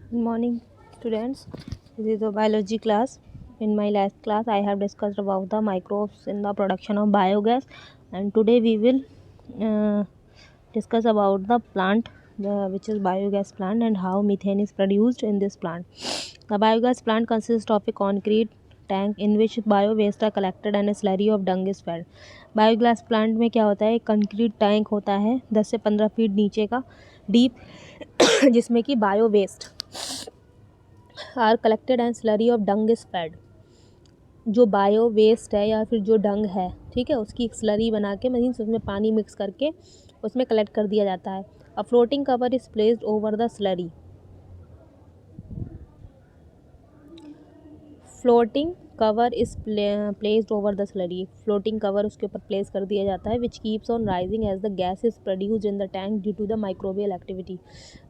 Good morning, students. This is a biology class. In my last class, I have discussed about the microbes in the production of biogas, and today we will discuss about the plant, which is biogas plant, and how methane is produced in this plant. The biogas plant consists of a concrete tank in which bio waste are collected and a slurry of dung is fed. Biogas plant में क्या होता है, एक concrete tank होता है 10 से 15 feet नीचे का डीप जिसमें कि bio waste are collected and slurry of dung is fed. जो बायो वेस्ट है या फिर जो डंग है, ठीक है, उसकी एक स्लरी बना के मशीन से उसमें पानी मिक्स करके उसमें कलेक्ट कर दिया जाता है. A floating cover is placed over the slurry. Floating cover is placed over the slurry. Floating cover उसके ऊपर प्लेस कर दिया जाता है which keeps on rising as the gas is produced in the tank due to the microbial activity.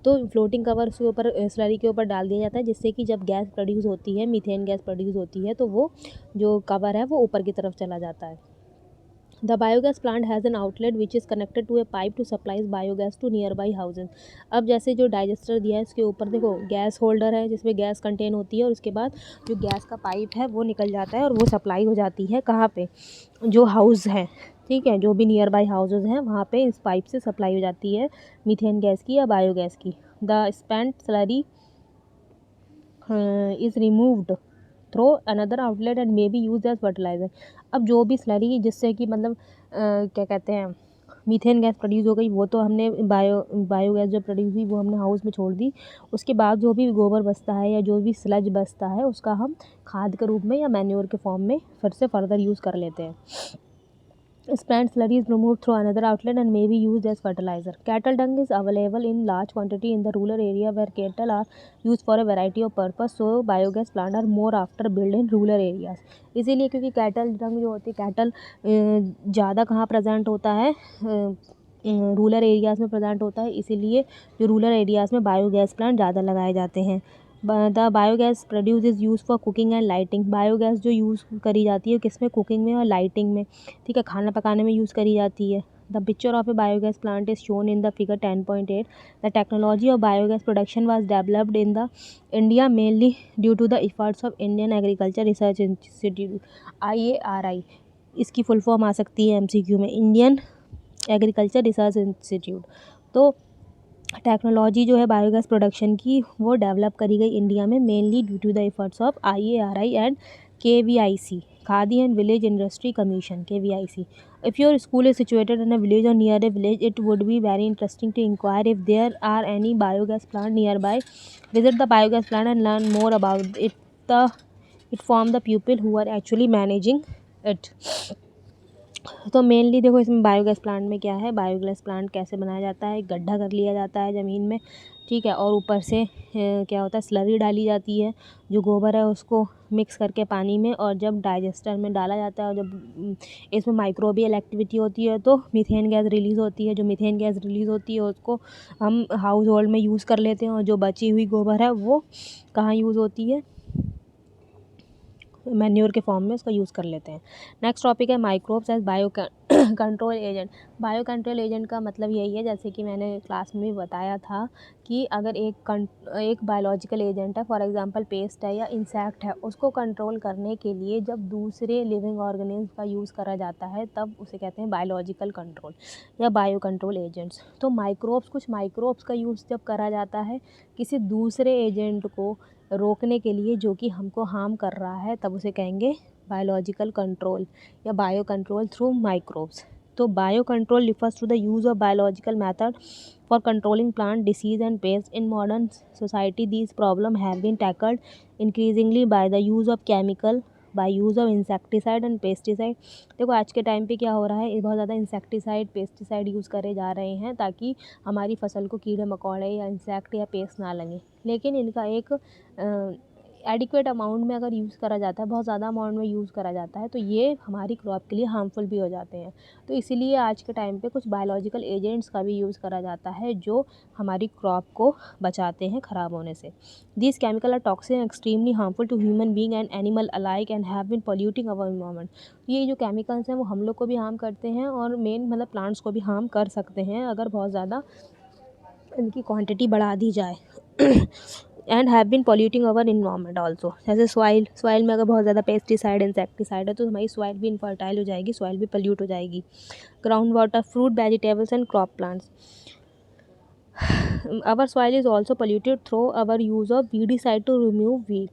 तो floating cover उसके ऊपर slurry के ऊपर डाल दिया जाता है जिससे कि जब गैस प्रोड्यूस होती है, मीथेन गैस प्रोड्यूस होती है, तो वो जो कवर है वो ऊपर की तरफ चला जाता है. The biogas plant has an outlet which is connected to a pipe to supplies biogas to nearby houses. अब जैसे जो डाइजेस्टर दिया है इसके ऊपर देखो गैस होल्डर है जिसमें गैस कंटेन होती है और उसके बाद जो गैस का पाइप है वो निकल जाता है और वो सप्लाई हो जाती है कहाँ पे, जो हाउस है, ठीक है, जो भी नियर बाई हाउसेज हैं वहाँ पे इस पाइप से सप्लाई हो जाती है मीथेन गैस की या बायोगैस की. The spent slurry is removed through another outlet and may be use as fertiliser. अब जो भी स्लरी जिससे कि मतलब क्या कहते हैं मीथेन गैस प्रोड्यूस हो गई वो तो हमने बायोगैस जो प्रोड्यूस हुई वो हमने हाउस में छोड़ दी. उसके बाद जो भी गोबर बचता है या जो भी स्लज बचता है उसका हम खाद के रूप में या मैन्योर के फॉर्म में फिर से फर्दर यूज़ कर लेते हैं. Plant slurry is removed through another outlet and may be used as fertilizer. Cattle dung is available in large quantity in the rural area where cattle are used for a variety of purpose. So biogas plant are more after built in rural areas. इसीलिए क्योंकि cattle डंग जो होती है, cattle ज़्यादा कहाँ present होता है, rural areas में प्रेजेंट होता है, इसीलिए जो रूरल एरियाज़ में बायोगैस प्लांट ज़्यादा लगाए जाते हैं. The biogas produce is use for cooking and lighting. Biogas जो यूज़ करी जाती है किस में, कुकिंग में और लाइटिंग में, ठीक है, खाना पकाने में यूज़ करी जाती है. The picture of a biogas plant is shown in the figure 10.8. The technology of biogas production was developed in the India mainly due to the efforts of Indian Agriculture Research Institute IARI. इसकी full form आ सकती है MCQ में, Indian Agriculture Research Institute. तो technology जो है biogas production की वो डेवलप करी गई इंडिया में mainly due to the efforts of IARI and KVIC, Khadi and village industry commission, KVIC. If your school is situated in a village or near a village, it would be very interesting to inquire if there are any biogas plant nearby. Visit the biogas plant and learn more about it. It form the people who are actually managing it. तो mainly देखो इसमें biogas plant में क्या है, biogas plant कैसे बनाया जाता है, गड्ढा कर लिया जाता है ज़मीन में, ठीक है, और ऊपर से क्या होता है स्लरी डाली जाती है, जो गोबर है उसको मिक्स करके पानी में, और जब डाइजेस्टर में डाला जाता है और जब इसमें माइक्रोबियल एक्टिविटी होती है तो मीथेन गैस रिलीज़ होती है. जो मीथेन गैस रिलीज़ होती है उसको हम हाउस होल्ड में यूज़ कर लेते हैं और जो बची हुई गोबर है वो कहाँ यूज़ होती है, मैन्योर के फॉर्म में उसका यूज़ कर लेते हैं. नेक्स्ट टॉपिक है microbes as bio control agent. Bio control agent का मतलब यही है, जैसे कि मैंने क्लास में भी बताया था कि अगर एक बायोलॉजिकल एजेंट है, फॉर एग्जांपल पेस्ट है या इंसेक्ट है, उसको कंट्रोल करने के लिए जब दूसरे लिविंग ऑर्गेनिज्म का यूज़ करा जाता है तब उसे कहते हैं बायोलॉजिकल कंट्रोल या बायो कंट्रोल एजेंट्स. तो कुछ माइक्रोब्स का यूज़ जब करा जाता है किसी दूसरे एजेंट को रोकने के लिए जो कि हमको हार्म कर रहा है, तब उसे कहेंगे बायोलॉजिकल कंट्रोल या बायो कंट्रोल थ्रू माइक्रोब्स. तो bio control refers to the use of biological method for controlling plant disease and pests. In modern society, these problems have been tackled increasingly by the use of chemical, by use of insecticide and pesticide. देखो आज के time पे क्या हो रहा है, बहुत ज़्यादा इंसेक्टिसाइड पेस्टिसाइड यूज़ करे जा रहे हैं ताकि हमारी फसल को कीड़े मकोड़े या इंसेक्ट या पेस्ट ना लगे. लेकिन इनका एक एडिक्वेट अमाउंट में अगर यूज़ करा जाता है, बहुत ज़्यादा अमाउंट में यूज़ करा जाता है, तो ये हमारी क्रॉप के लिए हार्मफुल भी हो जाते हैं. तो इसीलिए आज के टाइम पे कुछ बायोलॉजिकल एजेंट्स का भी यूज़ करा जाता है जो हमारी क्रॉप को बचाते हैं ख़राब होने से. These chemical are toxic and extremely harmful to human being and animal alike and have been polluting our environment. ये जो केमिकल्स हैं वो हम लोग को भी हार्म करते हैं और मेन मतलब प्लांट्स को भी हार्म कर सकते हैं अगर बहुत ज़्यादा इनकी क्वांटिटी बढ़ा दी जाए. And have been polluting our environment also. जैसे सॉइल में अगर बहुत ज़्यादा पेस्टिसाइड इंसेक्टिसाइड है तो हमारी सॉइल भी इनफर्टाइल हो जाएगी, सॉइल भी पल्यूट हो जाएगी। Ground water, fruit, vegetables and crop plants. Our soil is also polluted through our use of weedicide to remove weed.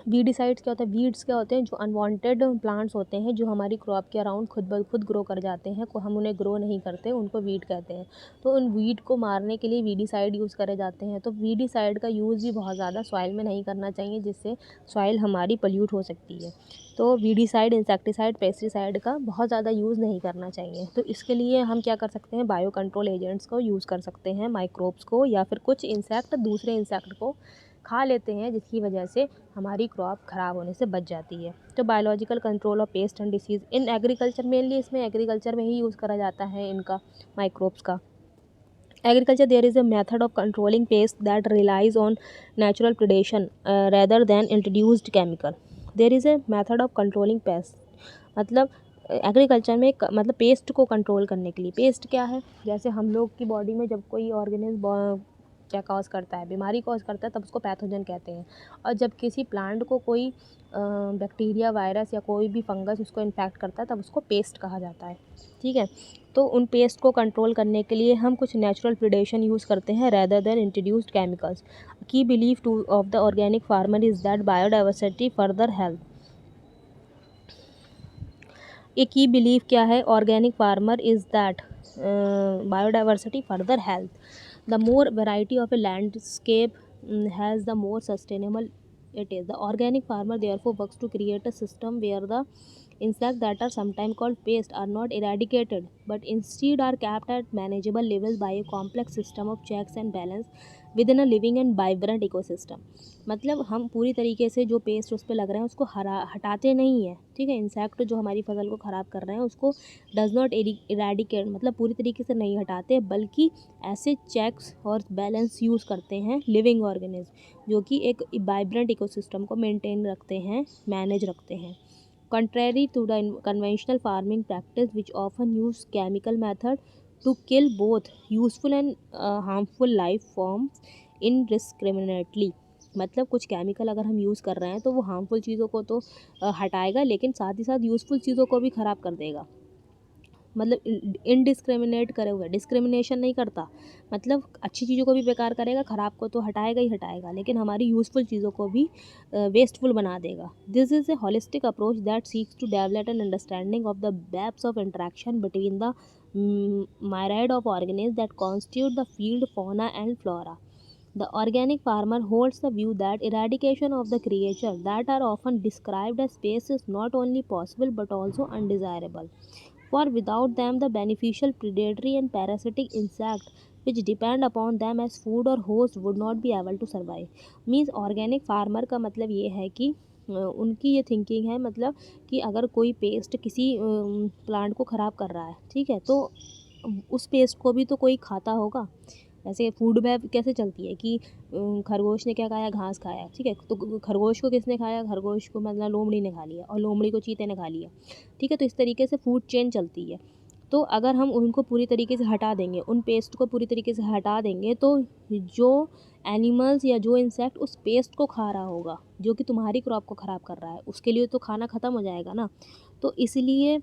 Weedicides क्या होता है? वीड्स क्या होते हैं? जो अनवांटेड प्लांट्स होते हैं जो हमारी क्रॉप के अराउंड खुद ब खुद ग्रो कर जाते हैं, को हम उन्हें ग्रो नहीं करते, उनको वीड कहते हैं। तो उन वीड को मारने के लिए वीडीसाइड यूज़ करे जाते हैं। तो वीडीसाइड का यूज़ भी बहुत ज़्यादा सॉइल में नहीं करना चाहिए, जिससे सॉइल हमारी पल्यूट हो सकती है। तो वीडीसाइड, इंसेक्टिसाइड, पेस्टिसाइड का बहुत ज़्यादा यूज़ नहीं करना चाहिए। तो इसके लिए हम क्या कर सकते हैं? बायो कंट्रोल एजेंट्स को यूज़ कर सकते हैं, माइक्रोब्स को, या फिर कुछ इंसेक्ट दूसरे इंसेक्ट को खा लेते हैं, जिसकी वजह से हमारी क्रॉप ख़राब होने से बच जाती है। तो biological control of paste and disease in agriculture, mainly इसमें एग्रीकल्चर में ही यूज़ करा जाता है इनका, माइक्रोब्स का। Agriculture, there is a method of controlling pests that relies on natural predation rather than introduced chemical. There is a method of controlling pests, मतलब agriculture में मतलब पेस्ट को कंट्रोल करने के लिए। पेस्ट क्या है? जैसे हम लोग की बॉडी में जब कोई ऑर्गेनिज्म क्या कॉज करता है, बीमारी कॉज करता है, तब उसको पैथोजन कहते हैं। और जब किसी प्लांट को कोई बैक्टीरिया, वायरस या कोई भी फंगस उसको इन्फेक्ट करता है, तब उसको पेस्ट कहा जाता है। ठीक है, तो उन पेस्ट को कंट्रोल करने के लिए हम कुछ नेचुरल प्रिडेशन यूज़ करते हैं रेदर देन इंट्रोड्यूस्ड केमिकल्स। की belief two of the organic farmer is that biodiversity further help. एक की बिलीफ क्या है organic farmer is that biodiversity further help. The more variety of A landscape has the more sustainable it is. The organic farmer therefore works to create a system where the insects that are sometimes called pests are not eradicated but instead are kept at manageable levels by a complex system of checks and balance within a living and vibrant ecosystem. मतलब हम पूरी तरीके से जो paste उस पर लग रहे हैं उसको हटाते नहीं हैं। ठीक है, इंसेक्ट जो हमारी फसल को ख़राब कर रहे हैं उसको डज नॉट इरेडिकेट मतलब पूरी तरीके से नहीं हटाते, बल्कि ऐसे चेक्स और बैलेंस यूज़ करते हैं लिविंग ऑर्गेनिज्म जो कि एक वाइब्रेंट इकोसिस्टम को मेंटेन रखते हैं, मैनेज रखते हैं। Contrary to the conventional farming practice which often use chemical method to kill both useful and harmful life forms indiscriminately। मतलब कुछ केमिकल अगर हम यूज़ कर रहे हैं तो वो हार्मफुल चीज़ों को तो हटाएगा, लेकिन साथ ही साथ यूज़फुल चीज़ों को भी ख़राब कर देगा। मतलब इनडिस्क्रिमिनेट करे हुए, डिस्क्रिमिनेशन नहीं करता, मतलब अच्छी चीज़ों को भी बेकार करेगा, ख़राब को तो हटाएगा ही हटाएगा, लेकिन हमारी यूज़फुल चीज़ों को भी वेस्टफुल बना देगा। This is a holistic approach that seeks to develop an understanding of the webs of interaction between the myriad of organisms that constitute the field fauna and flora. The organic farmer holds the view that eradication of the creatures that are often described as pests is not only possible but also undesirable. For without them, the beneficial predatory and parasitic insect which depend upon them as food or host would not be able to survive. Means organic farmer का मतलब ये है कि उनकी ये thinking है, मतलब कि अगर कोई पेस्ट किसी प्लांट को ख़राब कर रहा है, ठीक है, तो उस पेस्ट को भी तो कोई खाता होगा। ऐसे फूड वेब कैसे चलती है कि खरगोश ने क्या खाया? घास खाया, ठीक है, तो खरगोश को किसने खाया? खरगोश को मतलब लोमड़ी ने खा लिया, और लोमड़ी को चीते ने खा लिया। ठीक है, तो इस तरीके से फूड चेन चलती है। तो अगर हम उनको पूरी तरीके से हटा देंगे, उन पेस्ट को पूरी तरीके से हटा देंगे, तो जो एनिमल्स या जो इंसेक्ट उस पेस्ट को खा रहा होगा जो कि तुम्हारी क्रॉप को ख़राब कर रहा है, उसके लिए तो खाना ख़त्म हो जाएगा ना। तो इसलिए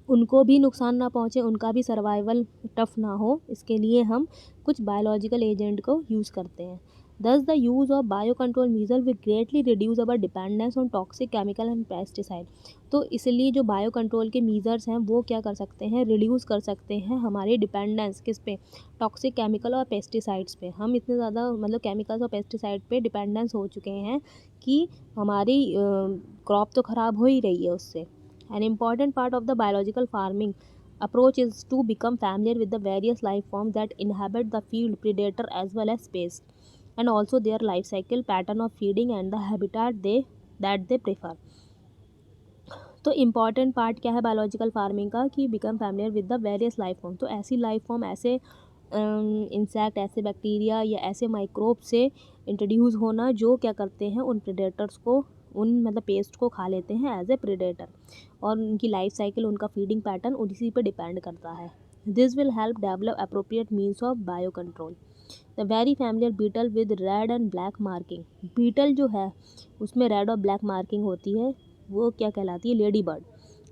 उनको भी नुकसान ना पहुँचे, उनका भी सर्वाइवल टफ ना हो, इसके लिए हम कुछ बायोलॉजिकल एजेंट को यूज़ करते हैं। Thus, the use of biocontrol measures will greatly reduce our dependence on toxic chemical and pesticide। तो इसलिए जो बायो कंट्रोल के मीज़र्स हैं वो क्या कर सकते हैं? रिड्यूस कर सकते हैं हमारी डिपेंडेंस किस पे? टॉक्सिक केमिकल और पेस्टिसाइड्स पे। हम इतने ज़्यादा मतलब केमिकल्स और पेस्टिसाइड पे डिपेंडेंस हो चुके हैं कि हमारी क्रॉप तो ख़राब हो ही रही है उससे। An important part of the biological farming approach is to become familiar with the various life forms that inhabit the field, predator as well as pests, and also their life cycle, pattern of feeding and the habitat that they prefer। तो important part क्या है biological farming का? कि become familiar with the various life form. तो ऐसी life form, ऐसे insect, ऐसे bacteria या ऐसे माइक्रोब से इंट्रोड्यूस होना जो क्या करते हैं? उन प्रेडेटर्स को, उन मतलब पेस्ट को खा लेते हैं एज ए प्रेडेटर, और उनकी लाइफ साइकिल, उनका फीडिंग पैटर्न उसी पे डिपेंड करता है। This will help develop appropriate means of bio control. The very familiar beetle with red and black marking, beetle जो है उसमें रेड और ब्लैक मार्किंग होती है, वो क्या कहलाती है, lady bird.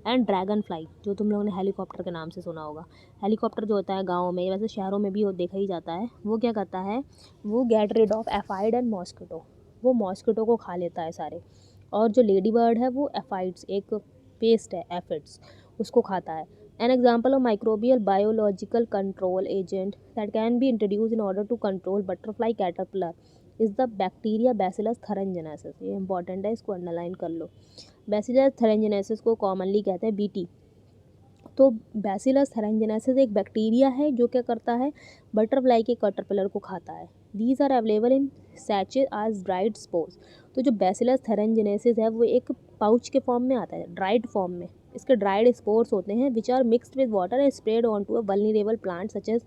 And dragon fly, जो तुम लोगों ने हेलीकॉप्टर के नाम से सुना होगा। हेलीकॉप्टर जो होता है गाँव में, वैसे शहरों में भी वो देखा ही जाता है, वो क्या करता है, वो get rid of aphid and mosquito, वो मॉस्किटो को खा लेता है सारे। और जो लेडी बर्ड है वो एफाइड्स, एक पेस्ट है एफिड्स, उसको खाता है। An example of microbial biological control agent that can be introduced in order to control butterfly caterpillar is the bacteria Bacillus thuringiensis। ये इंपॉर्टेंट है, इसको अंडरलाइन कर लो। Bacillus thuringiensis को कॉमनली कहते हैं बीटी। तो बैसिलस थैरेंजिनेसिस एक बैक्टीरिया है जो क्या करता है, बटरफ्लाई के कैटरपिलर को खाता है। दीज आर अवेलेबल इन सैचे आज ड्राइड स्पोर्स। तो जो बैसिलस थैरेंजिनेसिस है वो एक पाउच के फॉर्म में आता है, ड्राइड फॉर्म में। इसके ड्राइड स्पोर्स होते हैं which are mixed with water and spread on to a vulnerable plant such as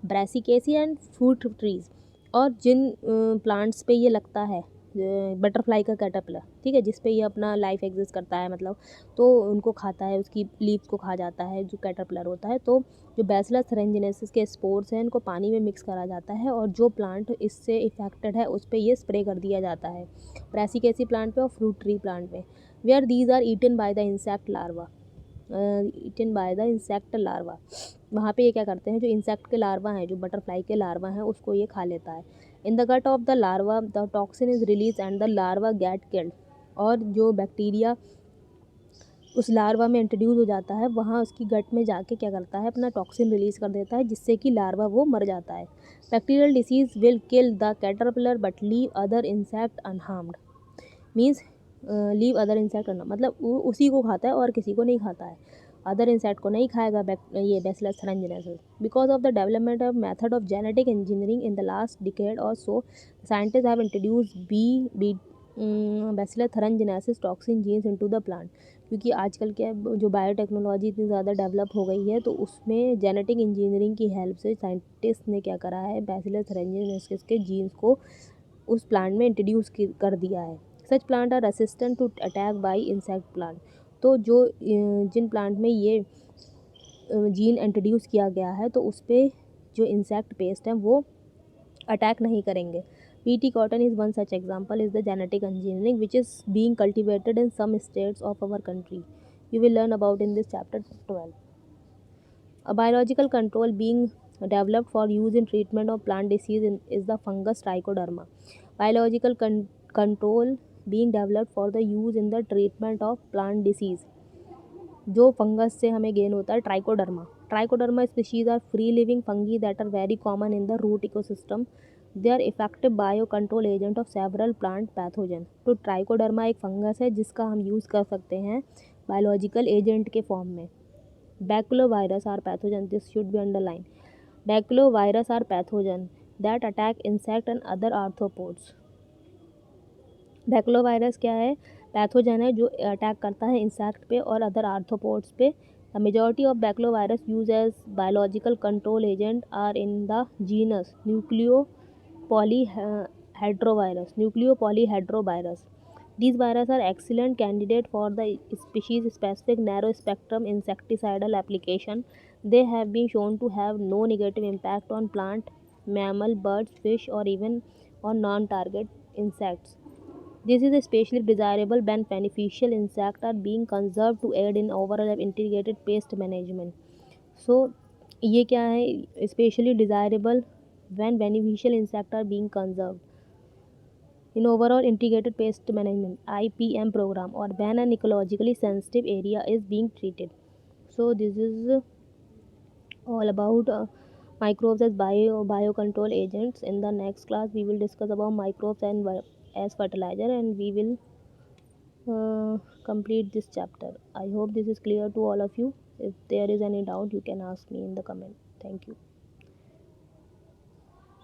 Brassicaceae and fruit trees. और जिन प्लांट्स पे ये लगता है, बटरफ्लाई का कैटरपिलर, ठीक है, जिस पे ये अपना लाइफ एग्जिस्ट करता है, मतलब तो उनको खाता है, उसकी लीव्स को खा जाता है जो कैटरपिलर होता है। तो जो बैसिलस थैरेंजिनेसिस के स्पोर्स हैं इनको पानी में मिक्स करा जाता है और जो प्लांट इससे इफेक्टेड है उस पर ये स्प्रे कर दिया जाता है, ब्रासिकेसी प्लांट पे और फ्रूट ट्री प्लांट पे। Where these are eaten by the insect larva, eaten by the insect larva, वहाँ पे ये क्या करते हैं, जो इंसेक्ट के लार्वा हैं, जो बटरफ्लाई के लार्वा हैं, उसको ये खा लेता है। In the gut of the larva the toxin is release and the larva get killed. और जो बैक्टीरिया उस लार्वा में इंट्रोड्यूस हो जाता है, वहाँ उसकी गट में जाके क्या करता है, अपना टॉक्सिन रिलीज़ कर देता है, जिससे कि लार्वा वो मर जाता है। Bacterial disease will kill the caterpillar but leave other insect unharmed. Means leave other insect unharmed, मतलब वो उसी को खाता है और किसी को नहीं खाता है, अदर इंसेक्ट को नहीं खाएगा ये bacillus thuringiensis. Because of the development of method of genetic engineering in the last decade और so scientist have introduce B bacillus thuringiensis toxin genes into the plant. क्योंकि आजकल क्या है, जो बायोटेक्नोलॉजी इतनी ज़्यादा डेवलप हो गई है, तो उसमें जेनेटिक इंजीनियरिंग की हेल्प से साइंटिस्ट ने क्या करा है, बैसिलस थैरेंजिनेसिस के जीन्स को उस प्लांट में इंट्रोड्यूस कर दिया है। Such plant are resistant to attack by insect plant. तो जो जिन प्लांट में ये जीन इंट्रोड्यूस किया गया है, तो उस पर जो इंसेक्ट पेस्ट हैं वो अटैक नहीं करेंगे। BT cotton is one such example is the genetic engineering which is being cultivated in some states of our country. You will learn about in this chapter 12. A biological control being developed for use in treatment of plant disease is the fungus Trichoderma. Biological control being developed for the use in the treatment of plant disease. जो fungus से हमें gain होता है, Trichoderma. Trichoderma species are free living fungi that are very common in the root ecosystem. They are effective bio control agent of several plant pathogen. तो Trichoderma एक fungus है जिसका हम यूज़ कर सकते हैं बायोलॉजिकल एजेंट के फॉर्म में। Baculovirus are pathogen, this should be underline. Baculovirus are pathogen that attack insect and other arthropods. Baculovirus क्या है, पैथोजन है जो अटैक करता है इंसेक्ट पे और अदर आर्थ्रोपोड्स पे। The majority of baculovirus use as biological control agent are in the genus nucleo polyhedrovirus. These viruses are excellent candidate for the species-specific narrow-spectrum insecticidal application. They have been shown to have no negative impact on plant, mammal, birds, fish, or even on non-target insects. This is especially desirable when beneficial insects are being conserved to aid in overall integrated pest management. So ये क्या है, especially desirable when beneficial insects are being conserved in overall integrated pest management IPM program or when an ecologically sensitive area is being treated. So this is all about microbes as biocontrol agents. In the next class we will discuss about microbes and as fertilizer, and we will complete this chapter. I hope this is clear to all of you. If there is any doubt you can ask me in the comment. Thank you.